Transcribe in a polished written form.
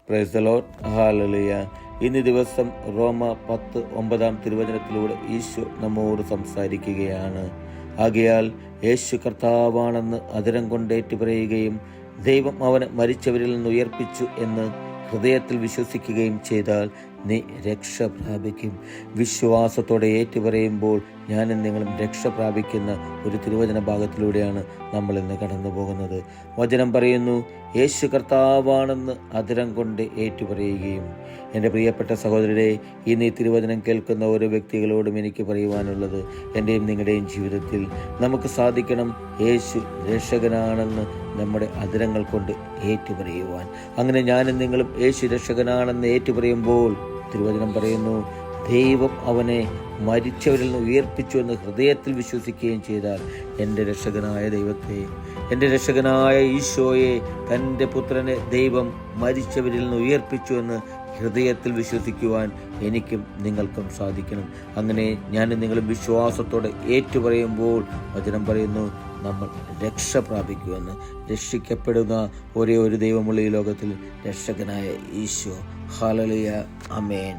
Praise the Lord. Hallelujah. ഇന്ന് ദിവസം റോമ 10:9 തിരുവചനത്തിലൂടെ ഈശോ നമ്മോട് സംസാരിക്കുകയാണ്. ആകയാൽ യേശു കർത്താവാണെന്ന് അധരം കൊണ്ട് ഏറ്റുപറയുകയും ദൈവം അവനെ മരിച്ചവരിൽ നിന്ന് ഉയർപ്പിച്ചു എന്ന് ഹൃദയത്തിൽ വിശ്വസിക്കുകയും ചെയ്താൽ നീ രക്ഷ പ്രാപിക്കും. വിശ്വാസത്തോടെ ഏറ്റുപറയുമ്പോൾ ഞാനും നിങ്ങളും രക്ഷ പ്രാപിക്കുന്ന ഒരു തിരുവചന ഭാഗത്തിലൂടെയാണ് നമ്മൾ ഇന്ന് കടന്നു പോകുന്നത്. വചനം പറയുന്നു, യേശു കർത്താവാണെന്ന് അധരം കൊണ്ട് ഏറ്റുപറയുകയും. എൻ്റെ പ്രിയപ്പെട്ട സഹോദരരെ, ഇന്ന് ഈ തിരുവചനം കേൾക്കുന്ന ഓരോ വ്യക്തികളോടും എനിക്ക് പറയുവാനുള്ളത്, എൻ്റെയും നിങ്ങളുടെയും ജീവിതത്തിൽ നമുക്ക് സാധിക്കണം യേശു രക്ഷകനാണെന്ന് നമ്മുടെ അധരങ്ങൾ കൊണ്ട് ഏറ്റുപറയുവാൻ. അങ്ങനെ ഞാനും നിങ്ങളും യേശു രക്ഷകനാണെന്ന് ഏറ്റുപറയുമ്പോൾ തിരുവചനം പറയുന്നു, ദൈവം അവനെ മരിച്ചവരിൽ നിന്ന് ഉയർപ്പിച്ചു എന്ന് ഹൃദയത്തിൽ വിശ്വസിക്കുകയും ചെയ്താൽ എൻ്റെ രക്ഷകനായ ദൈവത്തെ, എൻ്റെ രക്ഷകനായ ഈശോയെ, തൻ്റെ പുത്രനെ ദൈവം മരിച്ചവരിൽ നിന്ന് ഉയർപ്പിച്ചു എന്ന് ഹൃദയത്തിൽ വിശ്വസിക്കുവാൻ എനിക്കും നിങ്ങൾക്കും സാധിക്കണം. അങ്ങനെ ഞാനും നിങ്ങളും വിശ്വാസത്തോടെ ഏറ്റുപറയുമ്പോൾ വചനം പറയുന്നു, നമ്മൾ രക്ഷ പ്രാപിക്കുമെന്ന്. രക്ഷിക്കപ്പെടുന്ന ഒരേ ഒരു ദൈവമുള്ള ഈ ലോകത്തിൽ രക്ഷകനായ ഈശോ. ഹല്ലേലൂയ. ആമേൻ.